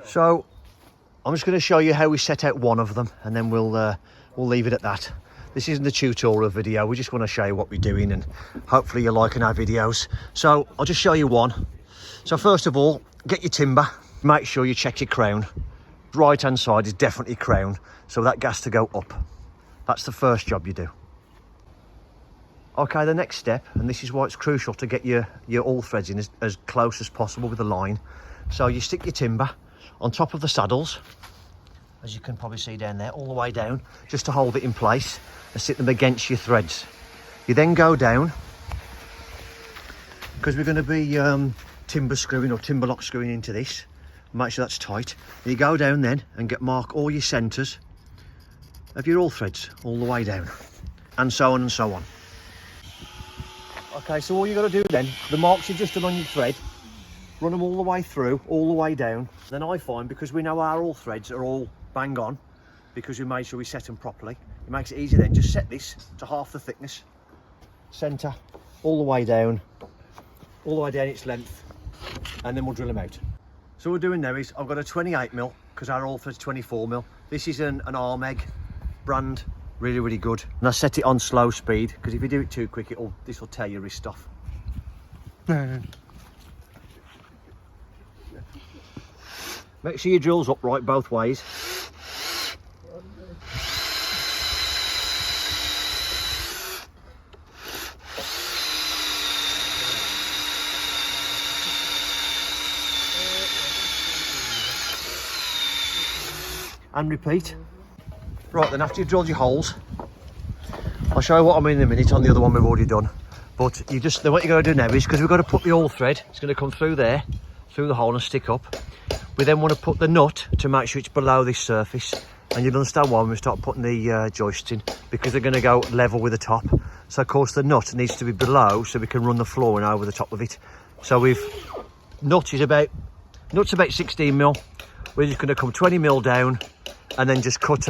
So I'm just going to show you how we set out one of them, and then we'll leave it at that. This isn't a tutorial video, we just want to show you what we're doing, and hopefully you're liking our videos. So I'll just show you one. So first of all, get your timber, make sure you check your crown. Right hand side is definitely crown, so that has to go up. That's the first job you do. Okay, the next step, and this is why it's crucial to get your all threads in as close as possible with the line. So you stick your timber on top of the saddles, as you can probably see down there, all the way down, just to hold it in place, and sit them against your threads. You then go down, because we're going to be timber screwing or timber lock screwing into this. Make sure that's tight. And you go down then and mark all your centres of your all threads all the way down, and so on and so on. Okay, so all you got to do then, the marks you've just done on your thread, run them all the way through, all the way down. Then I find, because we know our all threads are all bang on, because we made sure we set them properly, it makes it easy then. Just set this to half the thickness, centre, all the way down its length, and then we'll drill them out. So what we're doing now is, I've got a 28mm, because our all thread's 24mm. This is an Armeg brand, really, really good. And I set it on slow speed, because if you do it too quick, this will tear your wrist off. Make sure your drill's upright both ways. And repeat. Right then, after you've drilled your holes, I'll show you what I mean in a minute on the other one we've already done. But what you're going to do now is, because we've got to put the all thread, it's going to come through there, through the hole and stick up. We then want to put the nut to make sure it's below this surface. And you'll understand why when we start putting the joists in, because they're going to go level with the top. So of course the nut needs to be below, so we can run the flooring over the top of it. So nut's about 16mm. We're just going to come 20mm down, and then just cut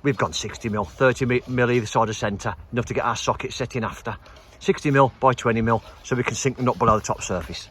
we've gone 60mm, 30mm either side of centre, enough to get our socket set in after. 60mm by 20mm, so we can sink the nut below the top surface.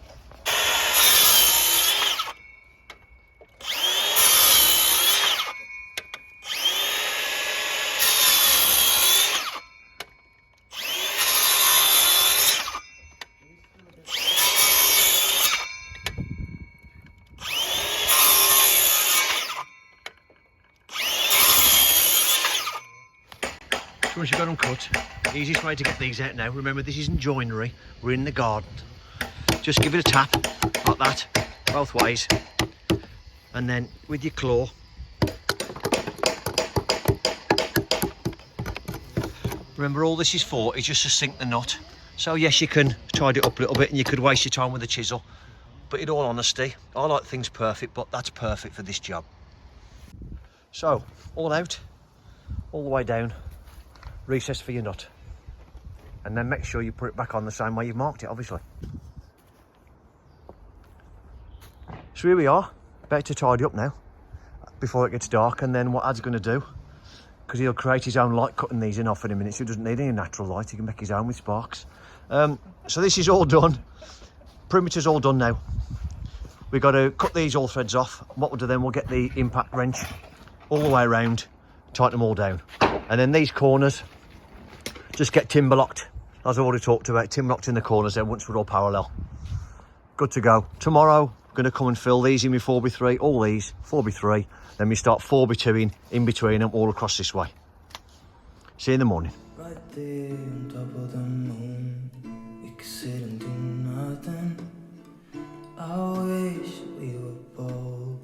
So once you've got them cut, the easiest way to get these out now, remember this isn't joinery, we're in the garden. Just give it a tap, like that, both ways. And then with your claw, remember all this is for is just to sink the knot. So yes, you can tidy it up a little bit and you could waste your time with a chisel. But in all honesty, I like things perfect, but that's perfect for this job. So, all out, all the way down. Recess for your nut, and then make sure you put it back on the same way you've marked it, obviously. So here we are, about to tidy up now before it gets dark. And then what Ad's going to do, because he'll create his own light cutting these in off in a minute, so he doesn't need any natural light, he can make his own with sparks. So this is all done, perimeter's all done now. We've got to cut these all threads off. What we'll do then, we'll get the impact wrench all the way around, tighten them all down. And then these corners, just get timber locked, as I've already talked about, timber locked in the corners then once we're all parallel. Good to go. Tomorrow, I'm going to come and fill these in with 4x3, all these, 4x3, then we start 4x2 in between them all across this way. See you in the morning. Right there on top of the moon, we could sit and do nothing. I wish we were bold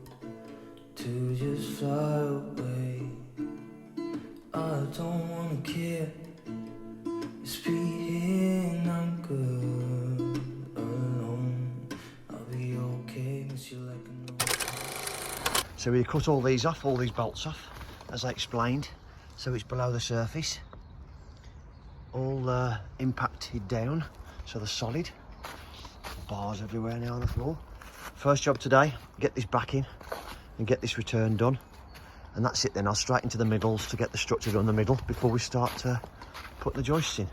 to just fly away. I don't wanna care. Just be here and I'm good alone. I'll be okay, miss you like a no. So we cut all these off, all these bolts off, as I explained, so it's below the surface. All impacted down, so they're solid. Bars everywhere now on the floor. First job today, get this back in and get this return done. And that's it then, I'll straight into the middles to get the structure done in the middle before we start to put the joists in.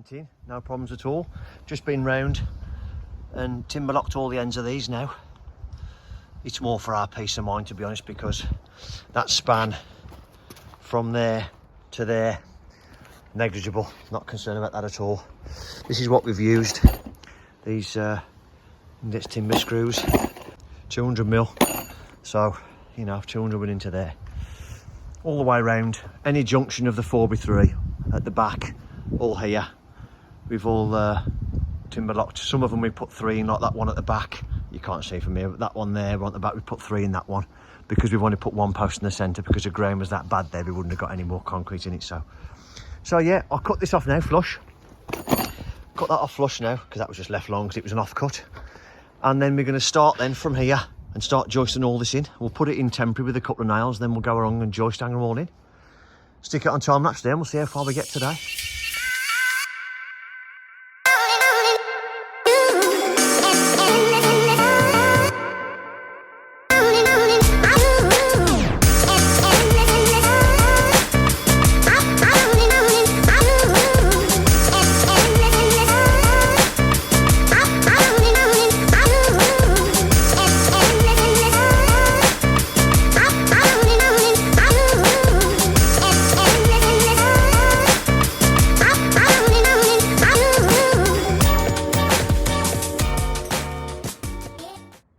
went in, no problems at all. Just been round and timber locked all the ends of these now. It's more for our peace of mind, to be honest, because that span from there to there, negligible. Not concerned about that at all. This is what we've used. These timber screws, 200 mil. So, you know, 200 went into there. All the way around, any junction of the 4x3 at the back, all here. We've all timber locked. Some of them we put 3 in, like that one at the back. You can't see from here, but that one there, one at the back, we put 3 in that one because we've only put 1 post in the centre because the ground was that bad there. We wouldn't have got any more concrete in it. So yeah, I'll cut this off now, flush. Cut that off flush now because that was just left long because it was an offcut. And then we're going to start then from here and start joisting all this in. We'll put it in temporary with a couple of nails, then we'll go along and joist hang them all in. Stick it on time lapse there and we'll see how far we get today.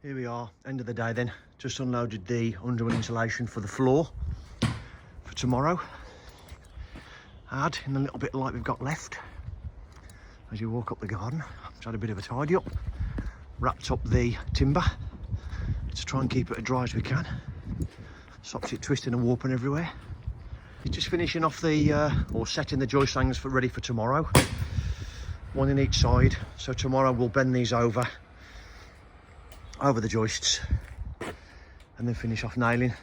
Here we are, end of the day then. Just unloaded the underwood insulation for the floor for tomorrow. Add in the little bit of light we've got left as you walk up the garden. Just had a bit of a tidy up, wrapped up the timber to try and keep it as dry as we can. Stops it twisting and warping everywhere. Just finishing off the, or setting the joist hangers for ready for tomorrow. One in each side. So tomorrow we'll bend these over the joists and then finish off nailing.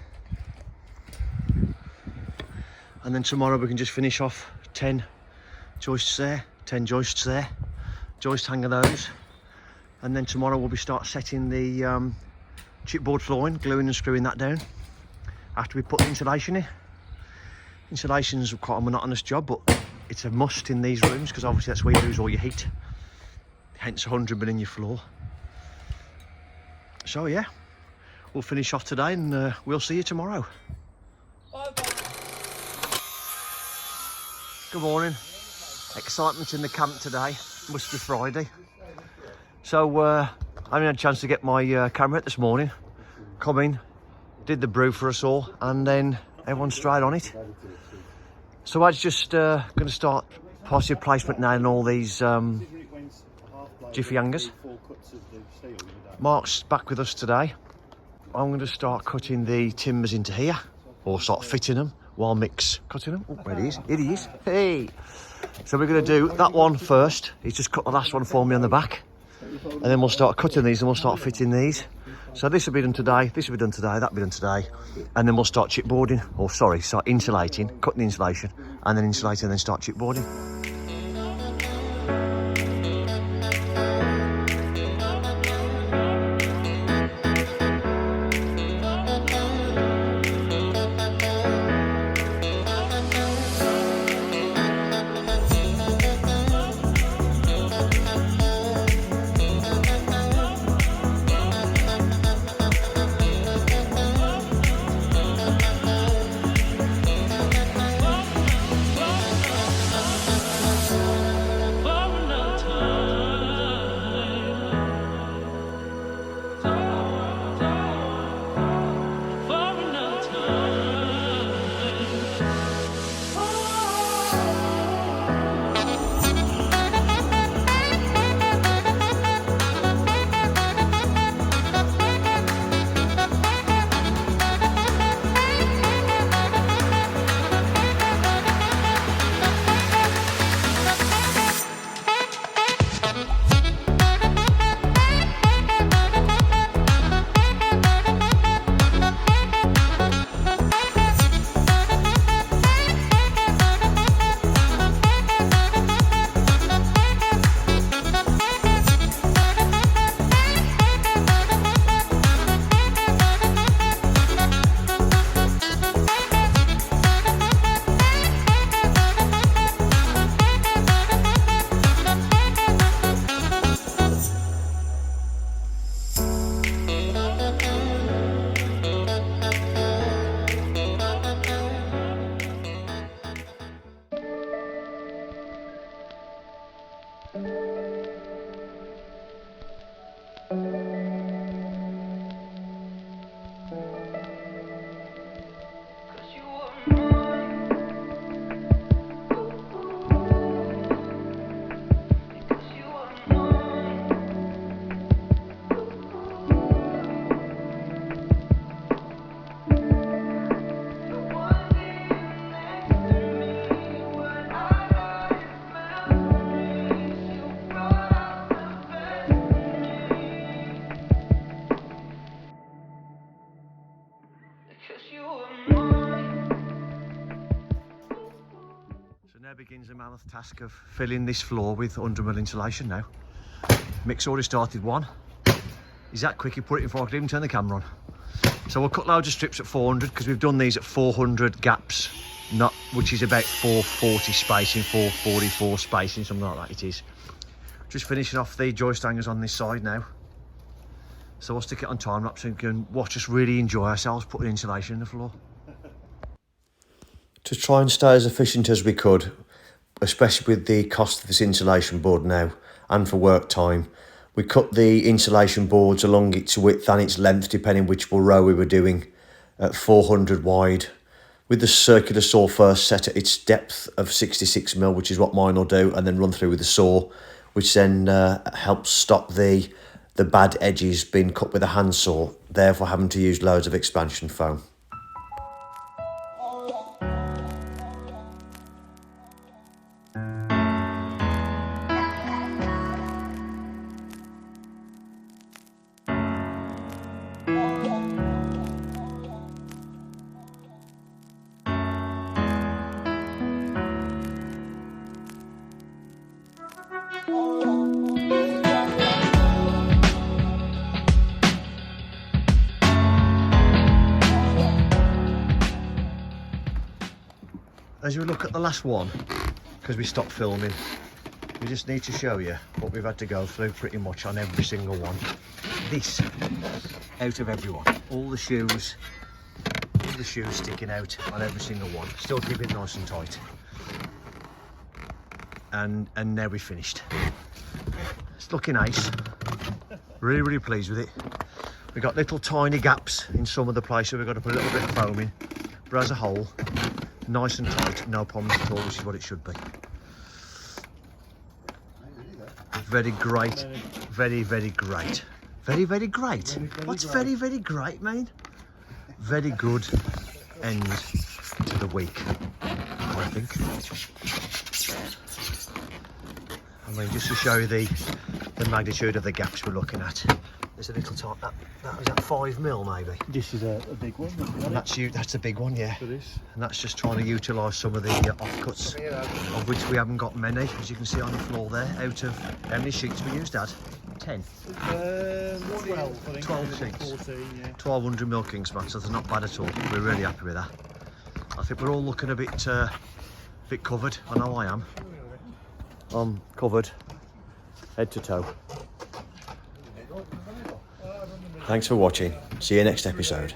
And then tomorrow we can just finish off 10 joists there, 10 joists there, joist hanger those. And then tomorrow we'll be start setting the chipboard flooring, gluing and screwing that down after we put the insulation in. Insulation's quite a monotonous job, but it's a must in these rooms because obviously that's where you lose all your heat. Hence 100 mil in your floor. So yeah, we'll finish off today and we'll see you tomorrow. Good morning. Excitement in the camp today. Must be Friday. So I only had a chance to get my camera this morning. Come in, did the brew for us all, and then everyone's straight on it. So I was just going to start positive placement nailing all these jiffy hangers. Mark's back with us today. I'm going to start cutting the timbers into here, or start fitting them while Mick's cutting them. Oh, there he is. Here he is. Hey! So we're going to do that one first. He's just cut the last one for me on the back. And then we'll start cutting these and we'll start fitting these. So this will be done today, this will be done today, that'll be done today. And then we'll start chipboarding, or sorry, start insulating, cutting the insulation, and then insulating and then start chipboarding. begins the mammoth task of filling this floor with 100mm insulation now. Mick's already started one. He's that quick, he put it in before I could even turn the camera on. So we'll cut loads of strips at 400 because we've done these at 400 gaps, which is about 440 spacing, 444 spacing, something like that it is. Just finishing off the joist hangers on this side now. So we'll stick it on time lapse and we can watch us really enjoy ourselves putting insulation in the floor. To try and stay as efficient as we could, especially with the cost of this insulation board now and for work time, we cut the insulation boards along its width and its length depending which row we were doing at 400 wide, with the circular saw first set at its depth of 66mm, which is what mine will do, and then run through with the saw, which then helps stop the bad edges being cut with a handsaw, therefore having to use loads of expansion foam. As we look at the last one, because we stopped filming, we just need to show you what we've had to go through pretty much on every single one. This, out of every one. All the shoes sticking out on every single one. Still keep it nice and tight. And now we're finished. It's looking nice. Really, really pleased with it. We've got little tiny gaps in some of the places we've got to put a little bit of foam in. But as a whole, nice and tight, no problems at all, which is what it should be. Very great, very, very great. Very, very great. What's very, very great, mate? Very good end to the week, I think. I mean, just to show you the magnitude of the gaps we're looking at. There's a little top, that was at 5mm maybe. This is a big one. And that's a big one, yeah. For this. And that's just trying to utilise some of the offcuts, of which we haven't got many, as you can see on the floor there. Out of how many sheets we used, Dad? 10? 12, I think. 12 sheets. 14, yeah. 1200mm Kingspan, so they're not bad at all. We're really happy with that. I think we're all looking a bit covered. I know I am. I'm covered, head to toe. Thanks for watching. See you next episode.